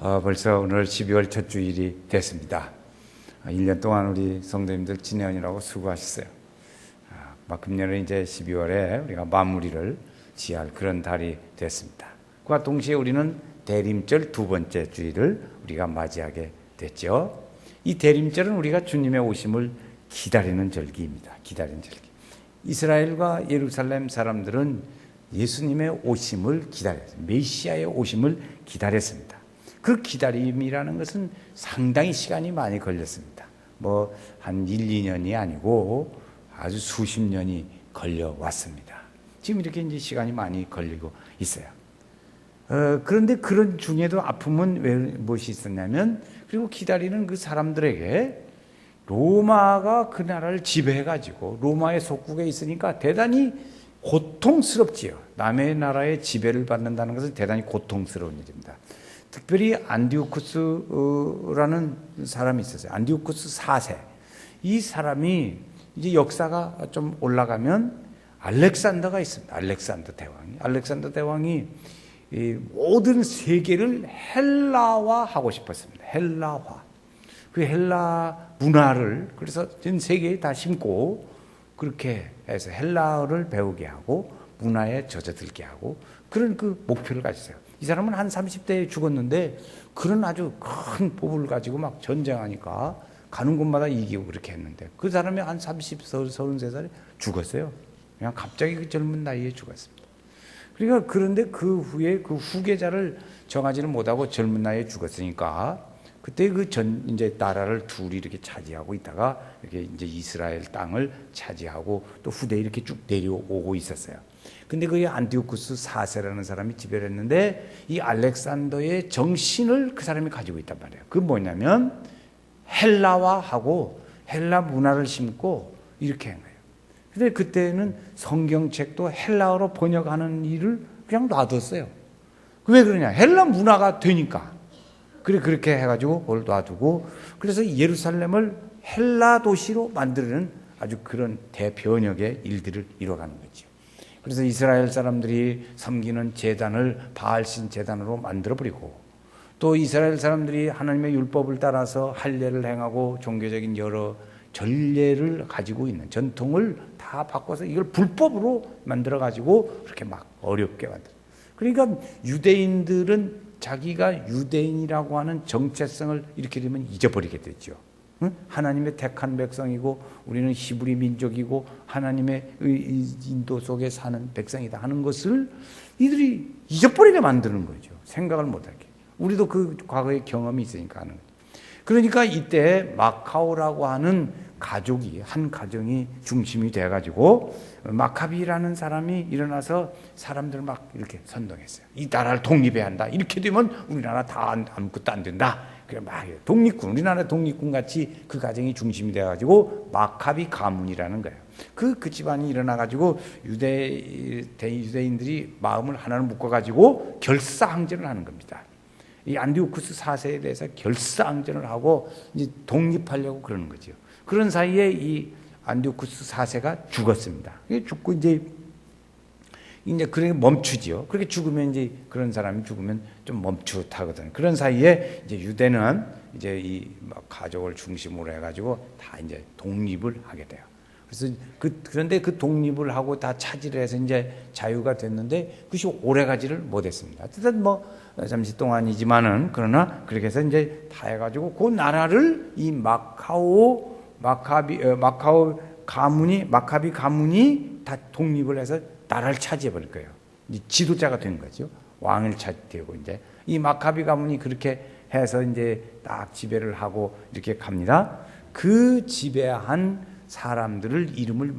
벌써 오늘 12월 첫 주일이 됐습니다. 1년 동안 우리 성도님들 진행하느라고 수고하셨어요. 금년은 이제 12월에 우리가 마무리를 지할 그런 달이 됐습니다. 그와 동시에 우리는 대림절 두 번째 주일을 우리가 맞이하게 됐죠. 이 대림절은 우리가 주님의 오심을 기다리는 절기입니다. 기다리는 절기. 이스라엘과 예루살렘 사람들은 예수님의 오심을 기다렸습니다. 메시아의 오심을 기다렸습니다. 그 기다림이라는 것은 상당히 시간이 많이 걸렸습니다. 한 1, 2년이 아니고 아주 수십 년이 걸려왔습니다. 지금 이렇게 이제 시간이 많이 걸리고 있어요. 그런데 그런 중에도 아픔은 무엇이 있었냐면, 그리고 기다리는 그 사람들에게 로마가 그 나라를 지배해가지고 로마의 속국에 있으니까 대단히 고통스럽지요. 남의 나라의 지배를 받는다는 것은 대단히 고통스러운 일입니다. 특별히 안디오쿠스라는 사람이 있었어요. 안디오쿠스 4세. 이 사람이 이제 역사가 좀 올라가면 알렉산더가 있습니다. 알렉산더 대왕이 이 모든 세계를 헬라화하고 싶었습니다. 헬라화. 그 헬라 문화를 그래서 전 세계에 다 심고 그렇게 해서 헬라어를 배우게 하고 문화에 젖어들게 하고 그런 그 목표를 가졌어요. 이 사람은 한 30대에 죽었는데 그런 아주 큰 법을 가지고 막 전쟁하니까 가는 곳마다 이기고 그렇게 했는데 그 사람이 한 33살에 죽었어요. 그냥 갑자기 그 젊은 나이에 죽었습니다. 그러니까 그런데 그 후에 그 후계자를 정하지는 못하고 젊은 나이에 죽었으니까 그때 이제 나라를 둘이 이렇게 차지하고 있다가 이렇게 이제 이스라엘 땅을 차지하고 또 후대에 이렇게 쭉 내려오고 있었어요. 근데 그 안티오쿠스 4세라는 사람이 지배를 했는데 이 알렉산더의 정신을 그 사람이 가지고 있단 말이에요. 그게 뭐냐면 헬라화하고 헬라 문화를 심고 이렇게 한 거예요. 근데 그때는 성경책도 헬라어로 번역하는 일을 그냥 놔뒀어요. 왜 그러냐? 헬라 문화가 되니까. 그렇게 해가지고 그걸 놔두고 그래서 예루살렘을 헬라 도시로 만드는 아주 그런 대변혁의 일들을 이뤄가는 거죠. 그래서 이스라엘 사람들이 섬기는 제단을 바알신 제단으로 만들어버리고 또 이스라엘 사람들이 하나님의 율법을 따라서 할례를 행하고 종교적인 여러 전례를 가지고 있는 전통을 다 바꿔서 이걸 불법으로 만들어가지고 그렇게 막 어렵게 만들어요. 그러니까 유대인들은 자기가 유대인이라고 하는 정체성을 이렇게 되면 잊어버리게 되죠. 하나님의 택한 백성이고 우리는 히브리 민족이고 하나님의 인도 속에 사는 백성이다 하는 것을 이들이 잊어버리게 만드는 거죠. 생각을 못하게. 우리도 그 과거의 경험이 있으니까 하는 거죠. 그러니까 이때 마카오라고 하는 한 가정이 중심이 돼가지고 마카비라는 사람이 일어나서 사람들 막 이렇게 선동했어요. 이 나라를 독립해야 한다. 이렇게 되면 우리나라 다 아무것도 안 된다. 그래 막 독립군, 우리나라 독립군 같이 그 가정이 중심이 돼가지고 마카비 가문이라는 거예요. 그 집안이 일어나가지고 유대인들이 마음을 하나로 묶어가지고 결사항전을 하는 겁니다. 이 안디오쿠스 4세에 대해서 결사항전을 하고 이제 독립하려고 그러는 거죠. 그런 사이에 이 안디오쿠스 4세가 죽었습니다. 죽고 이제 그렇게 멈추지요. 그렇게 죽으면 이제 그런 사람이 죽으면 좀 멈칫하거든. 그런 사이에 이제 유대는 이제 이 가족을 중심으로 해가지고 다 이제 독립을 하게 돼요. 그래서 그런데 그 독립을 하고 다 차지를 해서 이제 자유가 됐는데 그것이 오래가지를 못했습니다. 어쨌든 잠시 동안이지만은 그러나 그렇게 해서 이제 다 해가지고 그 나라를 이 마카비 가문이 다 독립을 해서 나라를 차지해 버릴 거예요. 이제 지도자가 된 거죠. 왕을 차지되고 이제 이 마카비 가문이 그렇게 해서 이제 딱 지배를 하고 이렇게 갑니다. 그 지배한 사람들을 이름을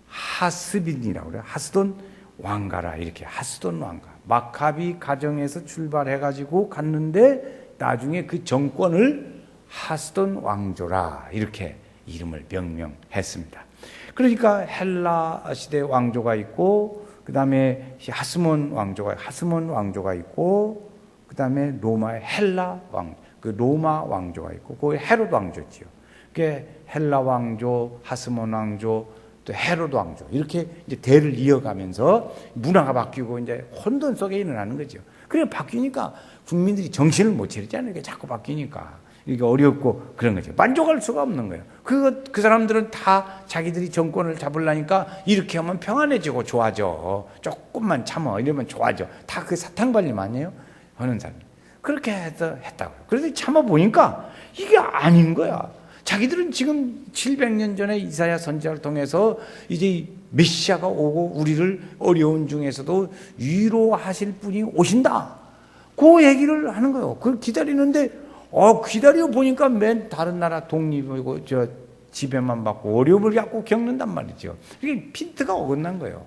하스빈이라고 그래요. 하스돈 왕가라 이렇게 하스돈 왕가. 마카비 가정에서 출발해가지고 갔는데 나중에 그 정권을 하스돈 왕조라 이렇게 이름을 명명했습니다. 그러니까 헬라 시대 왕조가 있고 그 다음에 하스몬 왕조가 있고 그 다음에 로마의 로마 왕조가 있고 그 헤롯 왕조지요. 그게 헬라 왕조, 하스몬 왕조, 또 헤롯 왕조 이렇게 이제 대를 이어가면서 문화가 바뀌고 이제 혼돈 속에 일어나는 거죠. 그래 바뀌니까 국민들이 정신을 못 차리잖아요. 이게 자꾸 바뀌니까. 이게 어렵고 그런 거죠. 만족할 수가 없는 거예요. 그 사람들은 다 자기들이 정권을 잡으려니까 이렇게 하면 평안해지고 좋아져. 조금만 참아. 이러면 좋아져. 다 그 사탕 발림 아니에요? 하는 사람. 그렇게 해서 했다고요. 그래서 참아보니까 이게 아닌 거야. 자기들은 지금 700년 전에 이사야 선지자를 통해서 이제 메시아가 오고 우리를 어려운 중에서도 위로하실 분이 오신다. 그 얘기를 하는 거예요. 그걸 기다리는데 기다려 보니까 맨 다른 나라 독립이고 지배만 받고 어려움을 갖고 겪는단 말이죠. 이게 핀트가 어긋난 거예요.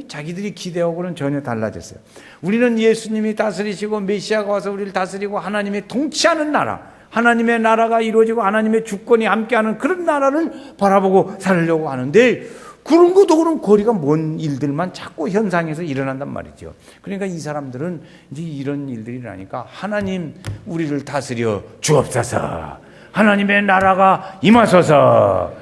자기들이 기대하고는 전혀 달라졌어요. 우리는 예수님이 다스리시고 메시아가 와서 우리를 다스리고 하나님의 통치하는 나라, 하나님의 나라가 이루어지고 하나님의 주권이 함께하는 그런 나라를 바라보고 살려고 하는데 그런 것도 그런 거리가 먼 일들만 자꾸 현상에서 일어난단 말이죠. 그러니까 이 사람들은 이제 이런 일들이 일어나니까 하나님 우리를 다스려 주옵소서, 하나님의 나라가 임하소서,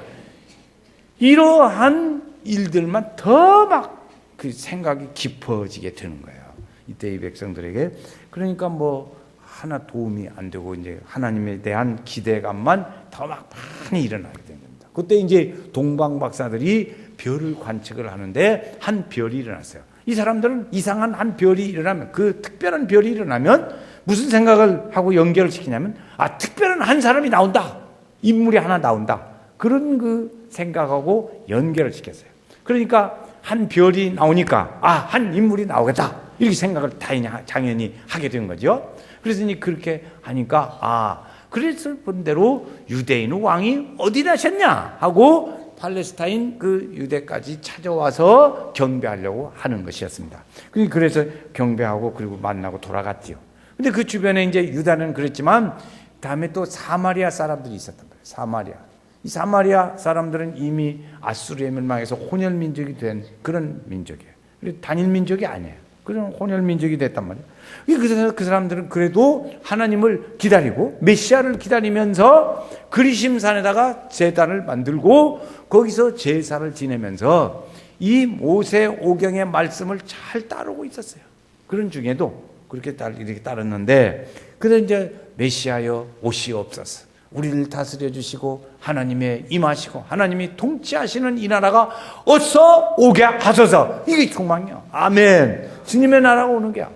이러한 일들만 더 막 그 생각이 깊어지게 되는 거예요. 이때 이 백성들에게. 그러니까 뭐 하나 도움이 안 되고 이제 하나님에 대한 기대감만 더 막 많이 일어나게 된 겁니다. 그때 이제 동방 박사들이 별을 관측을 하는데 한 별이 일어났어요. 이 사람들은 이상한 한 별이 일어나면, 그 특별한 별이 일어나면 무슨 생각을 하고 연결을 시키냐면, 특별한 한 사람이 나온다, 인물이 하나 나온다, 그런 그 생각하고 연결을 시켰어요. 그러니까 한 별이 나오니까 한 인물이 나오겠다, 이렇게 생각을 당연히 하게 된 거죠. 그래서 그렇게 하니까 그랬을 본대로 유대인 왕이 어디 나셨냐 하고 팔레스타인 그 유대까지 찾아와서 경배하려고 하는 것이었습니다. 그래서 경배하고 그리고 만나고 돌아갔지요. 근데 그 주변에 이제 유다는 그랬지만 다음에 또 사마리아 사람들이 있었단 말이에요. 사마리아. 이 사마리아 사람들은 이미 아수르의 멸망에서 혼혈 민족이 된 그런 민족이에요. 단일 민족이 아니에요. 그런 혼혈 민족이 됐단 말이에요. 그래서 그 사람들은 그래도 하나님을 기다리고 메시아를 기다리면서 그리심산에다가 제단을 만들고 거기서 제사를 지내면서 이 모세오경의 말씀을 잘 따르고 있었어요. 그런 중에도 그렇게 이렇게 따랐는데, 그래서 이제 메시아여 오시옵소서, 우리를 다스려 주시고 하나님의 임하시고 하나님이 통치하시는 이 나라가 어서 오게 하소서. 이게 소망이야. 아멘. 주님의 나라가 오는 게야.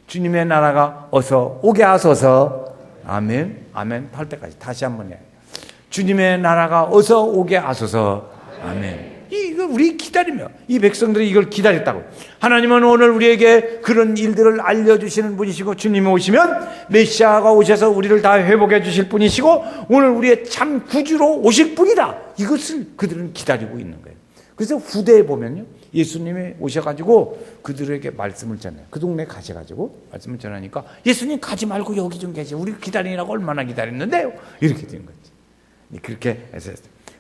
주님의 나라가 어서 오게 하소서. 아멘. 아멘 할 때까지 다시 한번 해요. 주님의 나라가 어서 오게 하소서. 아멘. 이거 우리 기다리며, 이 백성들이 이걸 기다렸다고. 하나님은 오늘 우리에게 그런 일들을 알려주시는 분이시고, 주님이 오시면 메시아가 오셔서 우리를 다 회복해 주실 분이시고 오늘 우리의 참 구주로 오실 분이다, 이것을 그들은 기다리고 있는 거예요. 그래서 후대에 보면요, 예수님이 오셔가지고 그들에게 말씀을 전해요. 그 동네 가셔가지고 말씀을 전하니까 예수님 가지 말고 여기 좀 계세요, 우리 기다리라고 얼마나 기다렸는데요, 이렇게 된 거지. 그렇게 해서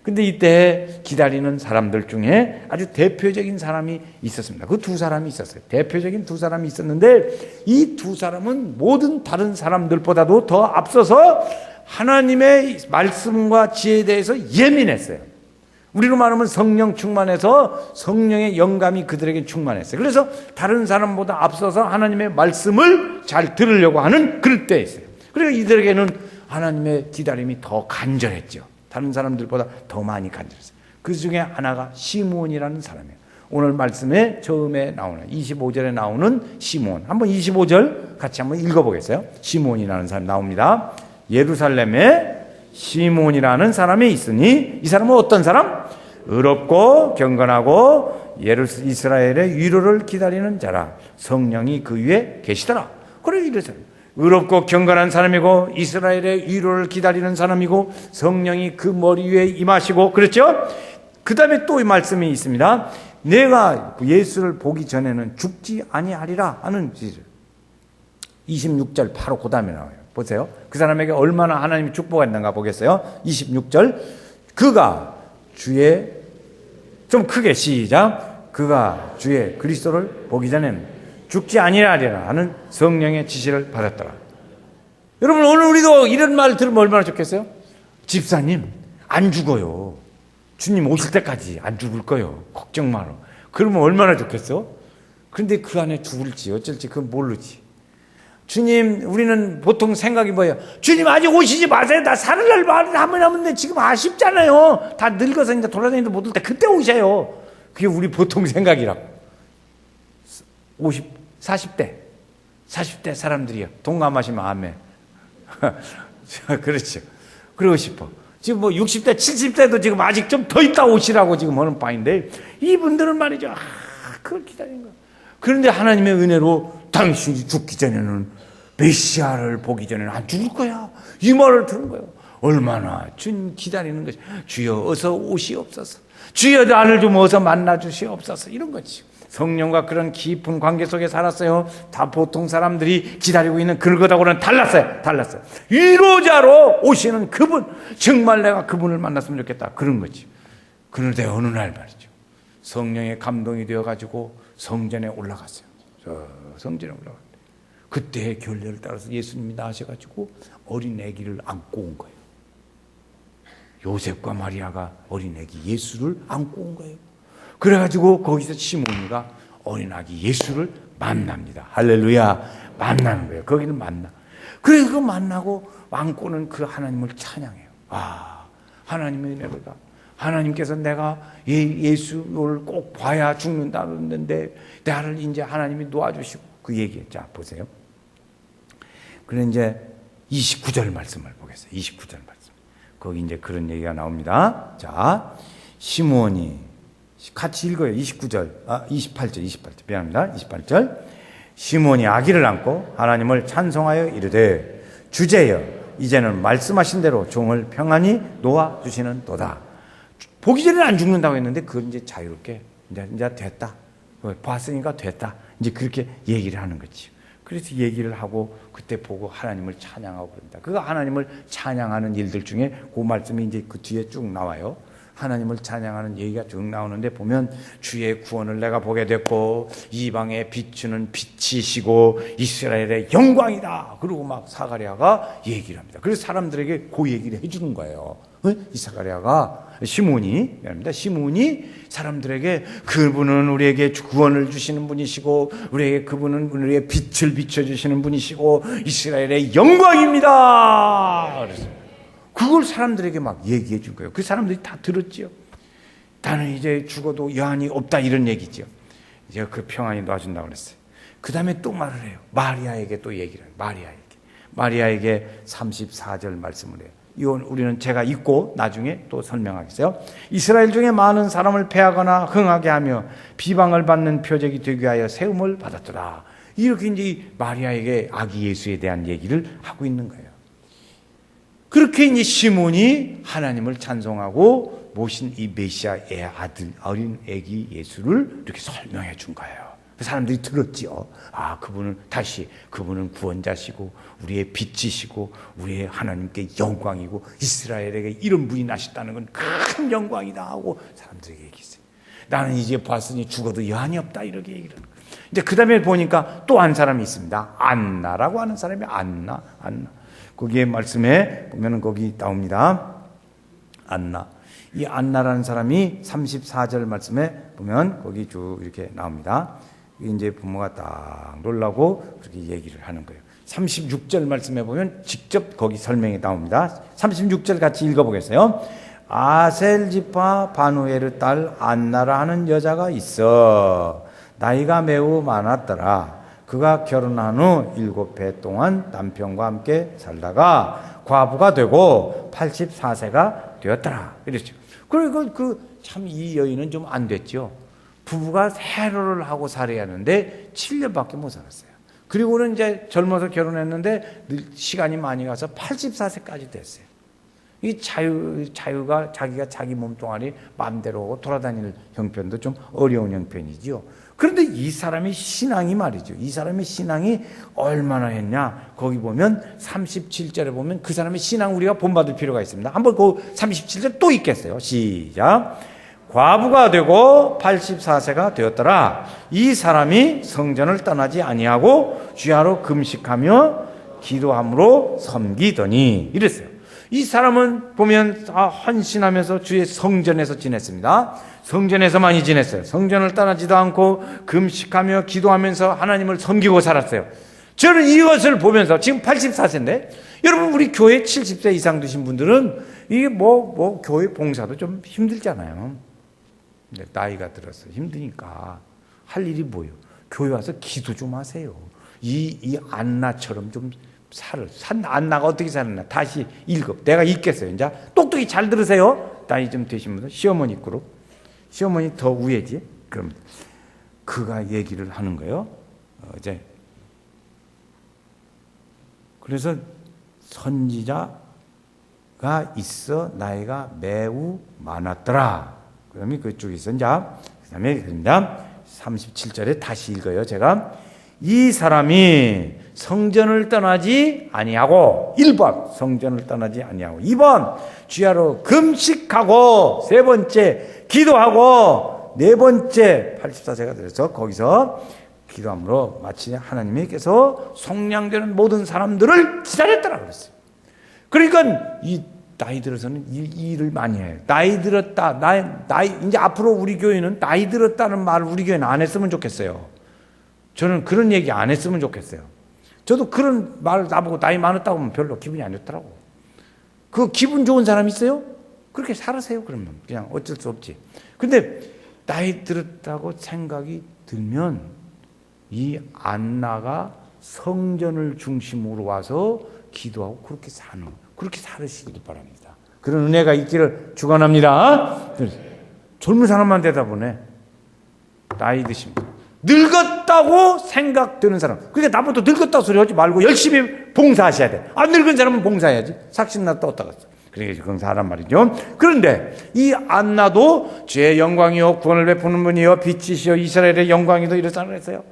근데 이때 기다리는 사람들 중에 아주 대표적인 사람이 있었습니다. 그 두 사람이 있었어요. 대표적인 두 사람이 있었는데 이 두 사람은 모든 다른 사람들보다도 더 앞서서 하나님의 말씀과 지혜에 대해서 예민했어요. 우리로 말하면 성령 충만해서 성령의 영감이 그들에게 충만했어요. 그래서 다른 사람보다 앞서서 하나님의 말씀을 잘 들으려고 하는 그럴 때였어요. 그리고 이들에게는 하나님의 기다림이 더 간절했죠. 다른 사람들보다 더 많이 간절했어요. 그 중에 하나가 시므온이라는 사람이에요. 오늘 말씀에 처음에 나오는 25절에 나오는 시므온. 한번 25절 같이 한번 읽어보겠어요. 시므온이라는 사람이 나옵니다. 예루살렘에 시므온이라는 사람이 있으니, 이 사람은 어떤 사람? 의롭고 경건하고 이스라엘의 위로를 기다리는 자라. 성령이 그 위에 계시더라. 그래, 이래서요. 의롭고 경건한 사람이고 이스라엘의 위로를 기다리는 사람이고 성령이 그 머리 위에 임하시고, 그렇죠? 그 다음에 또 이 말씀이 있습니다. 내가 예수를 보기 전에는 죽지 아니하리라 하는 26절 바로 그 다음에 나와요. 보세요. 그 사람에게 얼마나 하나님이 축복했는가 보겠어요. 26절. 그가 주의, 좀 크게 시작. 그가 주의 그리스도를 보기 전에는 죽지 아니하리라 하는 성령의 지시를 받았더라. 여러분, 오늘 우리도 이런 말 들으면 얼마나 좋겠어요? 집사님, 안 죽어요. 주님 오실 때까지 안 죽을 거요. 걱정 마라. 그러면 얼마나 좋겠어? 그런데 그 안에 죽을지 어쩔지 그건 모르지. 주님, 우리는 보통 생각이 뭐예요? 주님 아직 오시지 마세요. 나 사흘날 한번 하면 지금 아쉽잖아요. 다 늙어서 이제 돌아다니도 못 올 때 그때 오셔요. 그게 우리 보통 생각이라고. 40대 사람들이요. 동감하시면 아멘. 그렇죠. 그러고 싶어. 지금 뭐 60대, 70대도 지금 아직 좀 더 있다 오시라고 지금 하는 바인데, 이분들은 말이죠. 그걸 기다리는 거야. 그런데 하나님의 은혜로 당신이 죽기 전에는, 메시아를 보기 전에는 안 죽을 거야. 이 말을 들은 거예요. 얼마나 주님 기다리는 것이. 주여 어서 오시옵소서. 주여 나를 좀 어서 만나 주시옵소서. 이런 거지. 성령과 그런 깊은 관계 속에 살았어요. 다 보통 사람들이 기다리고 있는 그거하고는 달랐어요. 위로자로 오시는 그분, 정말 내가 그분을 만났으면 좋겠다. 그런 거지. 그런데 어느 날 말이죠, 성령의 감동이 되어가지고 성전에 올라갔어요. 성전에 올라갔는데 그때의 결례를 따라서 예수님이 나으셔가지고 어린 아기를 안고 온 거예요. 요셉과 마리아가 어린 아기 예수를 안고 온 거예요. 그래가지고 거기서 시몬이가 어린 아기 예수를 만납니다. 할렐루야. 만나는 거예요. 거기는 만나. 그래서 그 만나고 안고는 그 하나님을 찬양해요. 하나님의 은혜로다. 하나님께서 내가 예수를 꼭 봐야 죽는다 그랬는데 나를 이제 하나님이 놓아주시고 그 얘기. 자 보세요. 그래 이제 29절 말씀을 보겠어요. 29절 말씀. 거기 이제 그런 얘기가 나옵니다. 자, 시므온이 같이 읽어요. 28절. 미안합니다. 28절. 시므온이 아기를 안고 하나님을 찬송하여 이르되 주제여 이제는 말씀하신 대로 종을 평안히 놓아 주시는도다. 보기 전에는 안 죽는다고 했는데 그건 이제 자유롭게 이제 됐다. 봤으니까 됐다. 이제 그렇게 얘기를 하는 거지. 그래서 얘기를 하고 그때 보고 하나님을 찬양하고 그런다. 그거 하나님을 찬양하는 일들 중에 그 말씀이 이제 그 뒤에 쭉 나와요. 하나님을 찬양하는 얘기가 쭉 나오는데 보면 주의 구원을 내가 보게 됐고 이방에 비추는 빛이시고 이스라엘의 영광이다. 그리고 막 사가랴가 얘기를 합니다. 그래서 사람들에게 그 얘기를 해주는 거예요. 이 사가랴가 시므온이 사람들에게 그분은 우리에게 구원을 주시는 분이시고 그분은 우리에게 빛을 비춰주시는 분이시고 이스라엘의 영광입니다. 그래서 그걸 사람들에게 막 얘기해 준 거예요. 그 사람들이 다 들었지요. 나는 이제 죽어도 여한이 없다 이런 얘기죠. 이제 그 평안이 놔준다고 그랬어요. 그 다음에 또 말을 해요. 마리아에게 또 얘기를 해요. 마리아에게 34절 말씀을 해요. 이건 우리는 제가 읽고 나중에 또 설명하겠어요. 이스라엘 중에 많은 사람을 패하거나 흥하게 하며 비방을 받는 표적이 되기 위하여 세움을 받았더라. 이렇게 이제 마리아에게 아기 예수에 대한 얘기를 하고 있는 거예요. 그렇게 이제 시몬이 하나님을 찬송하고 모신 이 메시아의 아들, 어린 아기 예수를 이렇게 설명해 준 거예요. 사람들이 들었지요. 그분은 구원자시고 우리의 빛이시고 우리의 하나님께 영광이고 이스라엘에게 이런 분이 나셨다는 건 큰 영광이다 하고 사람들에게 얘기했어요. 나는 이제 봤으니 죽어도 여한이 없다 이렇게 얘기를 하는 거예요. 이제 그 다음에 보니까 또 한 사람이 있습니다. 안나라고 하는 사람이 안나. 거기에 말씀에 보면은 거기 나옵니다. 안나. 이 안나라는 사람이 34절 말씀에 보면 거기 쭉 이렇게 나옵니다. 이제 부모가 딱 놀라고 그렇게 얘기를 하는 거예요. 36절 말씀에 보면 직접 거기 설명이 나옵니다. 36절 같이 읽어보겠어요. 아셀 지파 바누엘의 딸 안나라 하는 여자가 있어. 나이가 매우 많았더라. 그가 결혼한 후 7해 동안 남편과 함께 살다가 과부가 되고 84세가 되었더라. 이랬죠. 그리고 참 이 여인은 좀 안 됐죠. 부부가 세로를 하고 살아야 하는데 7년밖에 못 살았어요. 그리고는 이제 젊어서 결혼했는데 시간이 많이 가서 84세까지 됐어요. 이 자유가 자기가 자기 몸뚱아리 마음대로 돌아다닐 형편도 좀 어려운 형편이지요. 그런데 이 사람의 신앙이 말이죠. 이 사람의 신앙이 얼마나 했냐. 거기 보면 37절에 보면 그 사람의 신앙 우리가 본받을 필요가 있습니다. 한번 그 37절 또 읽겠어요. 시작. 과부가 되고 84세가 되었더라. 이 사람이 성전을 떠나지 아니하고 주야로 금식하며 기도함으로 섬기더니 이랬어요. 이 사람은 보면 헌신하면서 주의 성전에서 지냈습니다. 성전에서 많이 지냈어요. 성전을 떠나지도 않고 금식하며 기도하면서 하나님을 섬기고 살았어요. 저는 이것을 보면서 지금 84세인데 여러분 우리 교회 70세 이상 되신 분들은 이게 교회 봉사도 좀 힘들잖아요. 나이가 들어서 힘드니까 할 일이 뭐예요? 교회 와서 기도 좀 하세요. 이 안나처럼 좀 안나가 어떻게 살았나 다시 내가 읽겠어요. 이제 똑똑히 잘 들으세요. 나이 좀 되신 분들 시어머니 그룹, 시어머니 더 우애지. 그럼 그가 얘기를 하는 거예요. 이제 그래서 선지자가 있어 나이가 매우 많았더라. 그러면 그쪽에서 이제 그다음에 37절에 다시 읽어요. 제가 이 사람이 성전을 떠나지 아니하고 1번 성전을 떠나지 아니하고 2번 주야로 금식하고 3번째 기도하고 4번째 84세가 돼서 거기서 기도함으로 마치 하나님께서 속량되는 모든 사람들을 기다렸더라 그랬어요. 그러니까 이 나이 들어서는 이 일을 많이 해요. 나이 들었다. 이제 앞으로 우리 교회는 나이 들었다는 말을 우리 교회는 안 했으면 좋겠어요. 저는 그런 얘기 안 했으면 좋겠어요. 저도 그런 말을 나보고 나이 많았다고 하면 별로 기분이 안 좋더라고. 그 기분 좋은 사람 있어요? 그렇게 살으세요, 그러면. 그냥 어쩔 수 없지. 근데 나이 들었다고 생각이 들면 이 안나가 성전을 중심으로 와서 기도하고 그렇게 살으시길 바랍니다. 그런 은혜가 있기를 축원합니다. 젊은 사람만 되다 보네. 나이 드신 분. 늙었다고 생각되는 사람. 그러니까 나보다 늙었다고 소리 하지 말고 열심히 봉사하셔야 돼. 안 늙은 사람은 봉사해야지. 삭신났다 어디다 갔어. 그러니까 그건 말이죠. 그런데 이 안나도 주의 영광이요 구원을 베푸는 분이요 빛이시요 이스라엘의 영광이도 이렇다 그랬어요.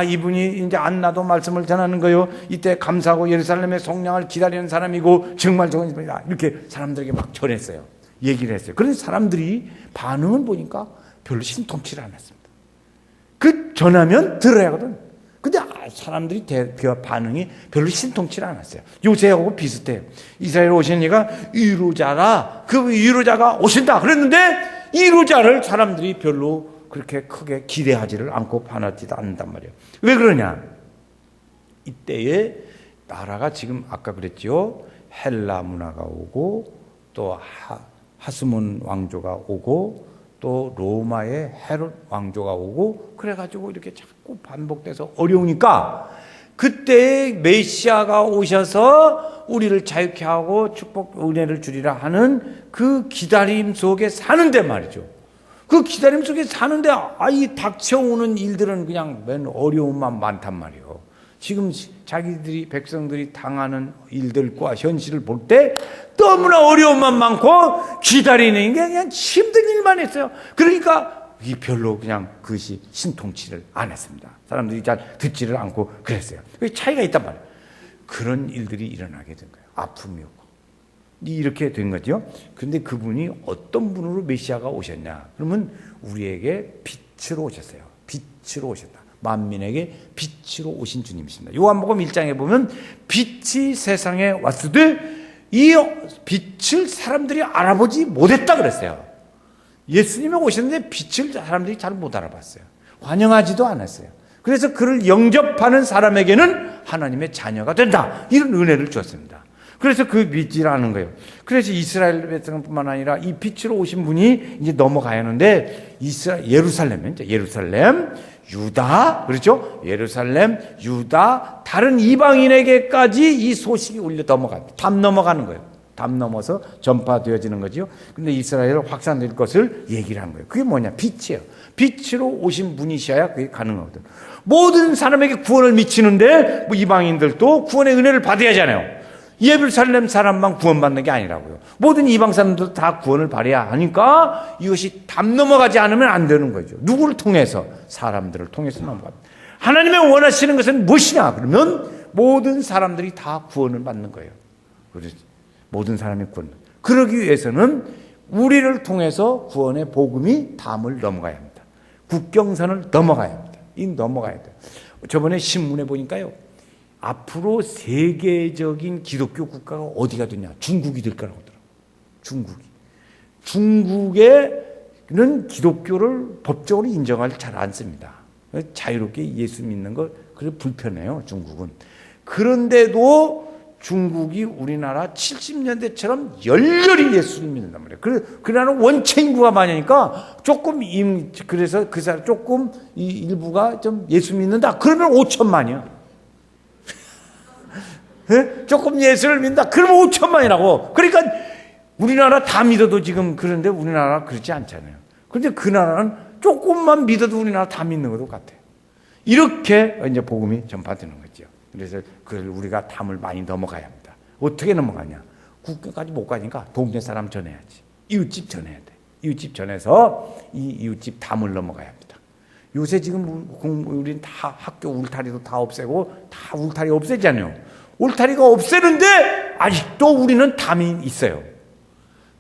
이분이 이제 안나도 말씀을 전하는 거요. 이때 감사하고 예루살렘의 속량을 기다리는 사람이고 정말 좋은 분이다. 이렇게 사람들에게 막 전했어요. 얘기를 했어요. 그런데 사람들이 반응을 보니까 별로 신통치를 않았습니다. 그 전하면 들어야 하거든. 근데 사람들이 반응이 별로 신통치를 않았어요. 요새하고 비슷해요. 이스라엘 오신 이가 위로자라, 그 위로자가 오신다 그랬는데 위로자를 사람들이 별로 그렇게 크게 기대하지를 않고 반하지도 않는단 말이에요. 왜 그러냐? 이때에 나라가 지금 아까 그랬죠. 헬라 문화가 오고 또 하스몬 왕조가 오고 또 로마의 헤롯 왕조가 오고 그래가지고 이렇게 자꾸 반복돼서 어려우니까 그때 메시아가 오셔서 우리를 자유케 하고 축복 은혜를 주리라 하는 그 기다림 속에 사는데 말이죠. 그 기다림 속에 사는데 이 닥쳐오는 일들은 그냥 맨 어려움만 많단 말이에요. 지금 자기들이 백성들이 당하는 일들과 현실을 볼 때 너무나 어려움만 많고 기다리는 게 그냥 힘든 일만 했어요. 그러니까 별로 그냥 그것이 신통치를 안 했습니다. 사람들이 잘 듣지를 않고 그랬어요. 차이가 있단 말이에요. 그런 일들이 일어나게 된 거예요. 아픔이 오고 이렇게 된 거죠. 그런데 그분이 어떤 분으로 메시아가 오셨냐? 그러면 우리에게 빛으로 오셨어요. 빛으로 오셨다. 만민에게 빛으로 오신 주님이십니다. 요한복음 1장에 보면 빛이 세상에 왔으되 이 빛을 사람들이 알아보지 못했다 그랬어요. 예수님이 오셨는데 빛을 사람들이 잘 못 알아봤어요. 환영하지도 않았어요. 그래서 그를 영접하는 사람에게는 하나님의 자녀가 된다. 이런 은혜를 주었습니다. 그래서 그 빛이라는 거예요. 그래서 이스라엘 백성뿐만 아니라 이 빛으로 오신 분이 이제 넘어가야 하는데 예루살렘, 유다, 그렇죠? 예루살렘, 유다, 다른 이방인에게까지 이 소식이 울려 넘어갑니다. 담 넘어가는 거예요. 담 넘어서 전파되어지는 거죠. 근데 이스라엘 확산될 것을 얘기를 하는 거예요. 그게 뭐냐? 빛이에요. 빛으로 오신 분이셔야 그게 가능하거든. 모든 사람에게 구원을 미치는데 이방인들도 구원의 은혜를 받아야 하잖아요. 예루살렘 사람만 구원받는 게 아니라고요. 모든 이방 사람들도 다 구원을 받아야 하니까 이것이 담 넘어가지 않으면 안 되는 거죠. 누구를 통해서? 사람들을 통해서 넘어갑니다. 하나님의 원하시는 것은 무엇이냐? 그러면 모든 사람들이 다 구원을 받는 거예요. 모든 사람이 구원. 그러기 위해서는 우리를 통해서 구원의 복음이 담을 넘어가야 합니다. 국경선을 넘어가야 합니다. 넘어가야 돼요. 저번에 신문에 보니까요. 앞으로 세계적인 기독교 국가가 어디가 되냐? 중국이 될 거라고 하더라고요. 중국에는 기독교를 법적으로 인정하지 잘 않습니다. 자유롭게 예수 믿는 거 그래 불편해요, 중국은. 그런데도 중국이 우리나라 70년대처럼 열렬히 예수를 믿는단 말이에요. 그 나라는 원체 인구가 많으니까 조금 그래서 그 사람 조금 이 일부가 좀 예수 믿는다. 그러면 5천만이야. 예? 조금 예수를 믿는다. 그러면 5천만이라고. 그러니까 우리나라 다 믿어도 지금 그런데 우리나라 그렇지 않잖아요. 그런데 그 나라는 조금만 믿어도 우리나라 다 믿는 것도 같아요. 이렇게 이제 복음이 전파되는 거죠. 그래서 그걸 우리가 담을 많이 넘어가야 합니다. 어떻게 넘어가냐? 국가까지 못 가니까 동네 사람 전해야지. 이웃집 전해야 돼. 이웃집 전해서 이 이웃집 담을 넘어가야 합니다. 요새 지금 우린 다 학교 울타리도 다 없애고 다 울타리 없애잖아요. 울타리가 없애는데 아직도 우리는 담이 있어요.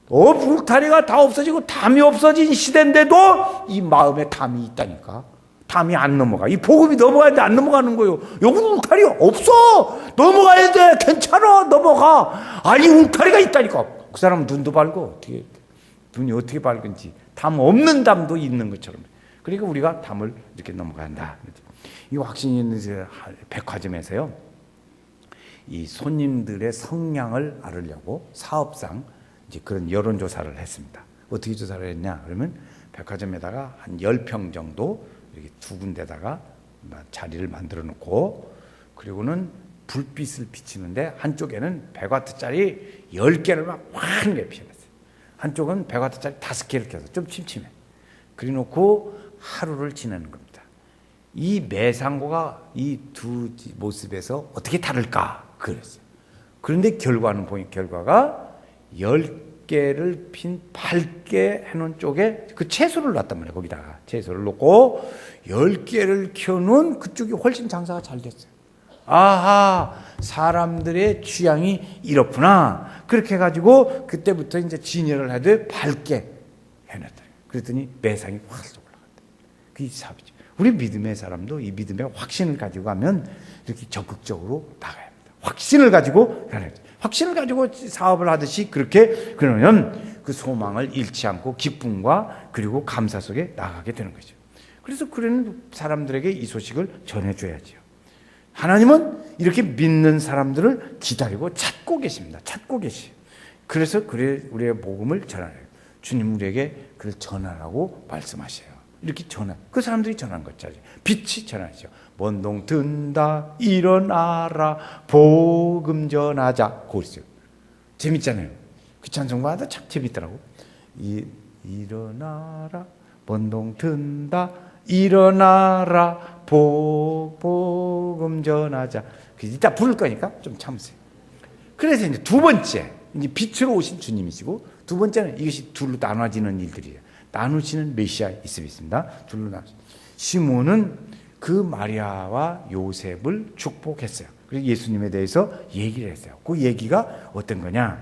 울타리가 다 없어지고 담이 없어진 시대인데도 이 마음에 담이 있다니까. 담이 안 넘어가. 이 복음이 넘어가야 돼. 안 넘어가는 거예요. 여기 울타리 없어. 넘어가야 돼. 괜찮아. 넘어가. 아니 울타리가 있다니까. 그 사람은 눈도 밝고 어떻게 눈이 어떻게 밝은지 담 없는 담도 있는 것처럼. 그러니까 우리가 담을 이렇게 넘어가야 한다. 이 확신이 있는 백화점에서요. 이 손님들의 성향을 알으려고 사업상 이제 그런 여론조사를 했습니다. 어떻게 조사를 했냐? 그러면 백화점에다가 한 10평 정도 이렇게 두 군데다가 자리를 만들어 놓고 그리고는 불빛을 비치는데 한쪽에는 100와트짜리 10개를 막 환하게 피워놨어요. 한쪽은 100와트짜리 5개를 켜서 좀 침침해. 그래 놓고 하루를 지내는 겁니다. 이 매상고가 이 두 모습에서 어떻게 다를까? 그랬어요. 그런데 결과가 10개를 핀 밝게 해놓은 쪽에 그 채소를 놨단 말이에요. 거기다가 채소를 놓고 10개를 켜놓은 그쪽이 훨씬 장사가 잘 됐어요. 아하, 사람들의 취향이 이렇구나. 그렇게 해가지고 그때부터 이제 진열을 하되 밝게 해놨다. 그랬더니 매상이 확 올라갔다. 그게 사업이죠. 우리 믿음의 사람도 이 믿음의 확신을 가지고 가면 이렇게 적극적으로 나가야 합니다. 확신을 가지고 가야 합니다. 확신을 가지고 사업을 하듯이 그렇게 그러면 그 소망을 잃지 않고 기쁨과 그리고 감사 속에 나가게 되는 거죠. 그래서 그런 사람들에게 이 소식을 전해줘야죠. 하나님은 이렇게 믿는 사람들을 기다리고 찾고 계십니다. 찾고 계시요. 그래서 우리의 복음을 전하래요. 주님 우리에게 그걸 전하라고 말씀하셔요. 이렇게 그 사람들이 전하는 거죠. 빛이 전하죠. 먼동 든다 일어나라 복음 전하자. 그랬어요. 재밌잖아요. 그 찬송가도 참 재밌더라고. 일어나라 먼동 든다 일어나라 복음 전하자. 이따 부를 거니까 좀 참으세요. 그래서 이제 두 번째 이제 빛으로 오신 주님이시고 두 번째는 이것이 둘로 나눠지는 일들이에요. 나누시는 메시아 있습니다. 둘로 나누. 시몬은 그 마리아와 요셉을 축복했어요. 그래서 예수님에 대해서 얘기를 했어요. 그 얘기가 어떤 거냐?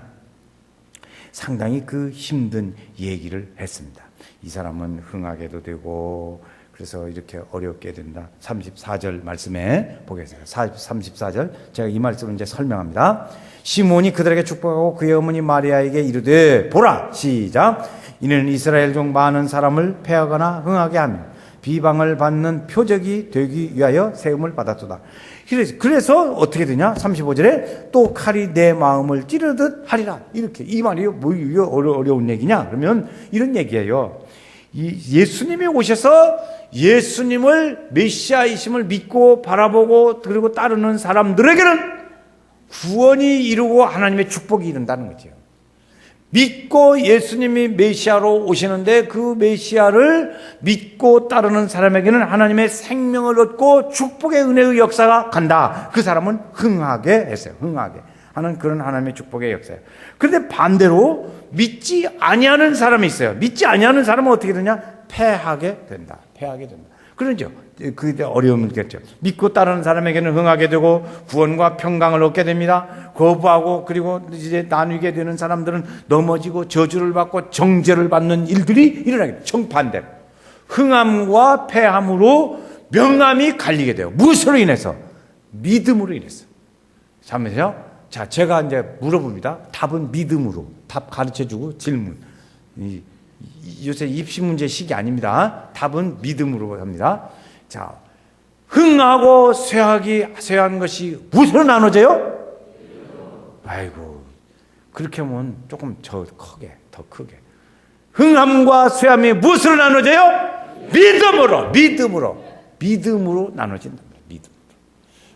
상당히 그 힘든 얘기를 했습니다. 이 사람은 흥하게도 되고 그래서 이렇게 어렵게 된다. 34절 말씀에 보겠습니다. 34절 제가 이 말씀을 이제 설명합니다. 시몬이 그들에게 축복하고 그의 어머니 마리아에게 이르되 보라 시작 이는 이스라엘 중 많은 사람을 패하거나 흥하게 하며 비방을 받는 표적이 되기 위하여 세움을 받았도다. 그래서 어떻게 되냐? 35절에 또 칼이 내 마음을 찌르듯 하리라. 이렇게 이 말이 뭐 어려운 얘기냐? 그러면 이런 얘기예요. 예수님이 오셔서 예수님을 메시아이심을 믿고 바라보고 그리고 따르는 사람들에게는 구원이 이루고 하나님의 축복이 이른다는 거죠. 믿고 예수님이 메시아로 오시는데 그 메시아를 믿고 따르는 사람에게는 하나님의 생명을 얻고 축복의 은혜의 역사가 간다. 그 사람은 흥하게 했어요. 흥하게 하는 그런 하나님의 축복의 역사예요. 그런데 반대로 믿지 아니하는 사람이 있어요. 믿지 아니하는 사람은 어떻게 되냐? 패하게 된다. 패하게 된다. 그러죠. 그게 어려움을 겪죠. 믿고 따르는 사람에게는 흥하게 되고 구원과 평강을 얻게 됩니다. 거부하고 그리고 이제 나누게 되는 사람들은 넘어지고 저주를 받고 정죄를 받는 일들이 일어나게 돼요. 정반대로. 흥함과 패함으로 명함이 갈리게 돼요. 무엇으로 인해서? 믿음으로 인해서. 잠시만요. 자, 제가 이제 물어봅니다. 답은 믿음으로. 답 가르쳐주고 질문. 요새 입시 문제 시기 아닙니다. 답은 믿음으로 합니다. 자, 흥하고 쇠한 것이 무엇으로 나눠져요? 아이고, 그렇게 하면 조금 더 크게. 흥함과 쇠함이 무엇으로 나눠져요? 믿음으로 나눠진다.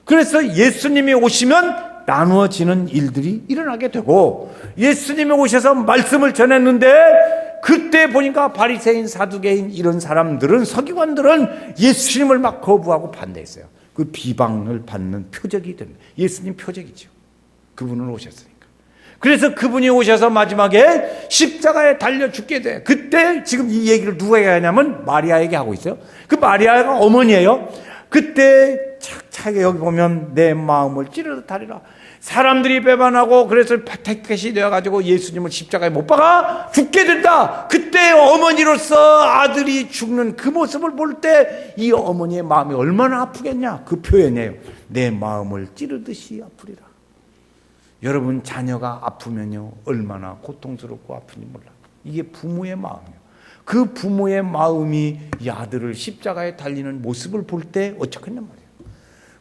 그래서 예수님이 오시면 나누어지는 일들이 일어나게 되고, 예수님이 오셔서 말씀을 전했는데 그때 보니까 바리새인, 사두개인 이런 사람들은, 서기관들은 예수님을 막 거부하고 반대했어요. 그 비방을 받는 표적이 됩니다. 예수님 표적이죠. 그분은 오셨으니까. 그래서 그분이 오셔서 마지막에 십자가에 달려 죽게 돼. 그때 지금 이 얘기를 누구에게 하냐면 마리아에게 하고 있어요. 그 마리아가 어머니예요. 그때 차게 여기 보면 내 마음을 찌르듯 하리라. 사람들이 배반하고 그래서 택켓이 되어가지고 예수님을 십자가에 못 박아 죽게 된다. 그때 어머니로서 아들이 죽는 그 모습을 볼 때 이 어머니의 마음이 얼마나 아프겠냐. 그 표현이에요. 내 마음을 찌르듯이 아프리라. 여러분 자녀가 아프면요 얼마나 고통스럽고 아픈지 몰라요. 이게 부모의 마음이에요. 그 부모의 마음이 이 아들을 십자가에 달리는 모습을 볼 때 어쩌겠냔 말이에요.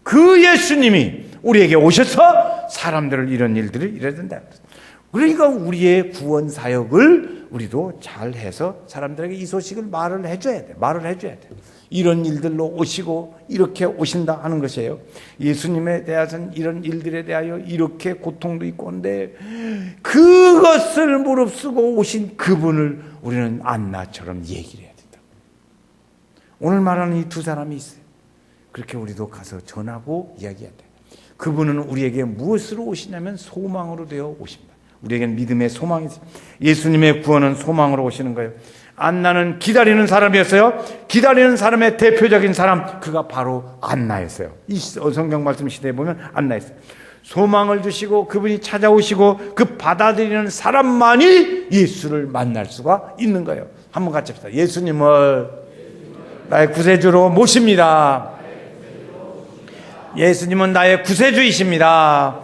그 예수님이 우리에게 오셔서 사람들을 이런 일들을 이래야 된다. 그러니까 우리의 구원 사역을 우리도 잘 해서 사람들에게 이 소식을 말을 해줘야 돼. 이런 일들로 오시고 이렇게 오신다 하는 것이에요. 예수님에 대해서는 이런 일들에 대하여 이렇게 고통도 있고 한데 그것을 무릅쓰고 오신 그분을 우리는 안나처럼 얘기를 해야 된다. 오늘 말하는 이 두 사람이 있어요. 그렇게 우리도 가서 전하고 이야기해야 돼. 그분은 우리에게 무엇으로 오시냐면 소망으로 되어 오십니다. 우리에게는 믿음의 소망이 있어요. 예수님의 구원은 소망으로 오시는 거예요. 안나는 기다리는 사람이었어요. 기다리는 사람의 대표적인 사람, 그가 바로 안나였어요. 이 성경 말씀 시대에 보면 안나였어요. 소망을 주시고 그분이 찾아오시고 그 받아들이는 사람만이 예수를 만날 수가 있는 거예요. 한번 같이 합시다. 예수님을 나의 구세주로 모십니다. 예수님은 나의 구세주이십니다.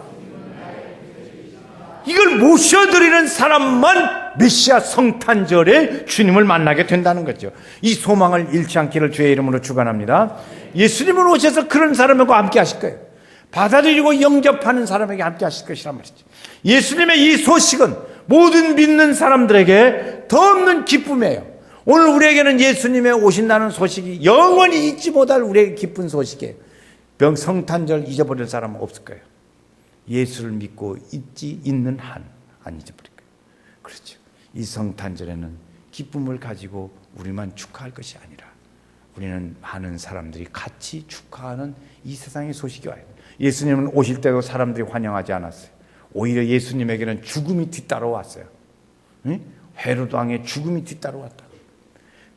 이걸 모셔드리는 사람만 메시아 성탄절에 주님을 만나게 된다는 거죠. 이 소망을 잃지 않기를 주의 이름으로 축원합니다. 예수님은 오셔서 그런 사람과 함께 하실 거예요. 받아들이고 영접하는 사람에게 함께 하실 것이란 말이죠. 예수님의 이 소식은 모든 믿는 사람들에게 더 없는 기쁨이에요. 오늘 우리에게는 예수님의 오신다는 소식이 영원히 잊지 못할 우리에게 기쁜 소식이에요. 성탄절 잊어버릴 사람은 없을 거예요. 예수를 믿고 있는 한 안 잊어버릴 거예요. 그렇죠. 이 성탄절에는 기쁨을 가지고 우리만 축하할 것이 아니라 우리는 많은 사람들이 같이 축하하는 이 세상의 소식이 와요. 예수님은 오실 때도 사람들이 환영하지 않았어요. 오히려 예수님에게는 죽음이 뒤따라왔어요. 헤로도 왕의 죽음이 뒤따라왔다.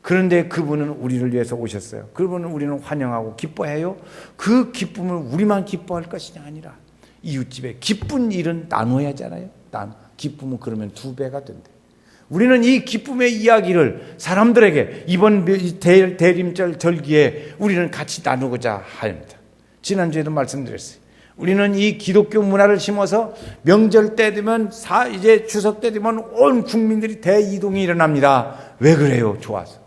그런데 그분은 우리를 위해서 오셨어요. 그분은 우리는 환영하고 기뻐해요. 그 기쁨을 우리만 기뻐할 것이 아니라 이웃집에 기쁜 일은 나눠야 하잖아요. 기쁨은 그러면 2배가 된대. 우리는 이 기쁨의 이야기를 사람들에게 이번 대림절 절기에 우리는 같이 나누고자 합니다. 지난주에도 말씀드렸어요. 우리는 이 기독교 문화를 심어서 명절 때 되면 이제 추석 때 되면 온 국민들이 대이동이 일어납니다. 왜 그래요? 좋아서.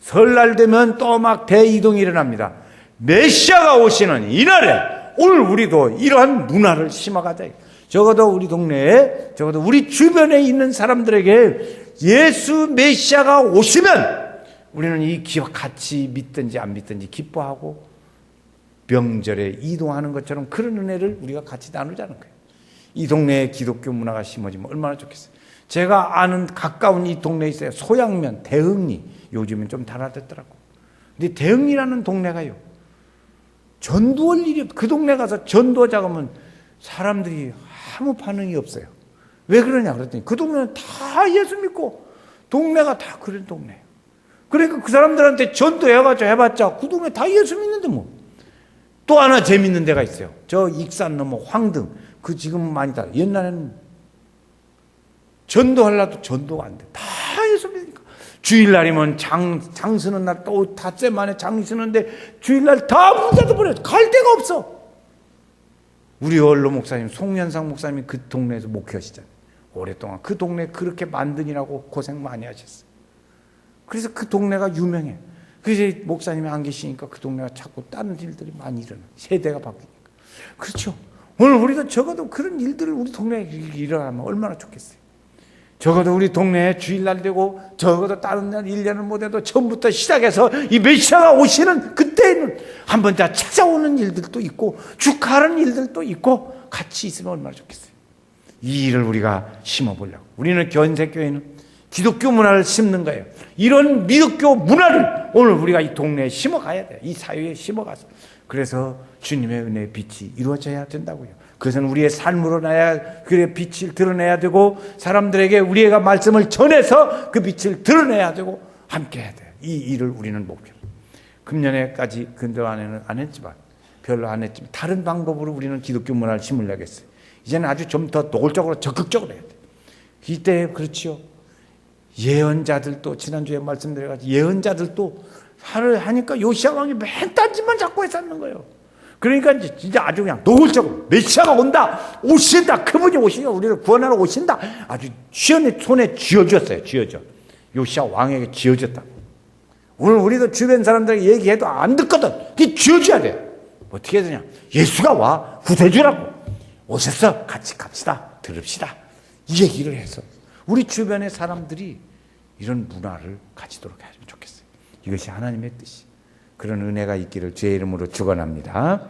설날 되면 또 막 대이동이 일어납니다. 메시아가 오시는 이날에 오늘 우리도 이러한 문화를 심어가자. 적어도 우리 동네에, 적어도 우리 주변에 있는 사람들에게 예수 메시아가 오시면 우리는 이 같이 믿든지 안 믿든지 기뻐하고 명절에 이동하는 것처럼 그런 은혜를 우리가 같이 나누자는 거예요. 이 동네에 기독교 문화가 심어지면 얼마나 좋겠어요. 제가 아는 가까운 이 동네에 있어요. 소양면, 대흥리. 요즘은 좀 달아졌더라고. 근데 대흥리라는 동네가요. 전도할 일이 없어요. 그 동네 가서 전도하자 하면 사람들이 아무 반응이 없어요. 왜 그러냐 그랬더니 그 동네는 다 예수 믿고 동네가 다 그런 동네예요. 그러니까 그 사람들한테 전도해가지고 해봤자 그 동네 다 예수 믿는데 뭐. 또 하나 재밌는 데가 있어요. 저 익산 넘어 황등. 그 지금 많이 다. 옛날에는 전도하려도 전도가 안 돼. 다 예수 믿으니까. 주일날이면 장 쓰는 날 또 닷새 만에 장 쓰는데 주일날 다 문 닫아버려. 갈 데가 없어. 우리 원로 목사님, 송년상 목사님이 그 동네에서 목회하시잖아요. 오랫동안 그 동네 그렇게 만드니라고 고생 많이 하셨어요. 그래서 그 동네가 유명해. 그제 목사님이 안 계시니까 그 동네가 자꾸 다른 일들이 많이 일어나. 세대가 바뀌니까. 그렇죠. 오늘 우리도 적어도 그런 일들을 우리 동네에 일어나면 얼마나 좋겠어요. 적어도 우리 동네에 주일날 되고 적어도 다른 날 1년을 못해도 처음부터 시작해서 이 메시아가 오시는 그때에는 한번 다 찾아오는 일들도 있고 축하하는 일들도 있고 같이 있으면 얼마나 좋겠어요. 이 일을 우리가 심어보려고. 우리는 견색교회는 기독교 문화를 심는 거예요. 이런 기독교 문화를 오늘 우리가 이 동네에 심어가야 돼요. 이 사회에 심어가서. 그래서 주님의 은혜의 빛이 이루어져야 된다고요. 그것은 우리의 삶으로 나야 그의 빛을 드러내야 되고 사람들에게 우리가 말씀을 전해서 그 빛을 드러내야 되고 함께 해야 돼요. 이 일을 우리는 목표로. 금년에까지 근대 안에는 안 했지만 별로 안 했지만 다른 방법으로 우리는 기독교 문화를 심으려고 했어요. 이제는 아주 좀 더 노골적으로 적극적으로 해야 돼요. 이때 그렇지요. 예언자들도 지난주에 말씀드려가지고 예언자들도 하니까 요시야 왕이 맨 딴짓만 자꾸 했었는 거예요. 그러니까 이제 진짜 아주 그냥 노골적으로 메시아가 온다, 오신다, 그분이 오시니까 우리를 구원하러 오신다. 아주 손에 쥐어줬어요. 쥐어줘. 요시야 왕에게 쥐어줬다. 오늘 우리도 주변 사람들에게 얘기해도 안 듣거든. 그게 쥐어줘야 돼요. 어떻게 해야 되냐? 예수가 와 구세주라고 오셨어. 같이 갑시다. 들읍시다. 이 얘기를 해서 우리 주변의 사람들이 이런 문화를 가지도록 하면 좋겠어요. 이것이 하나님의 뜻이. 그런 은혜가 있기를 주의 이름으로 축원합니다.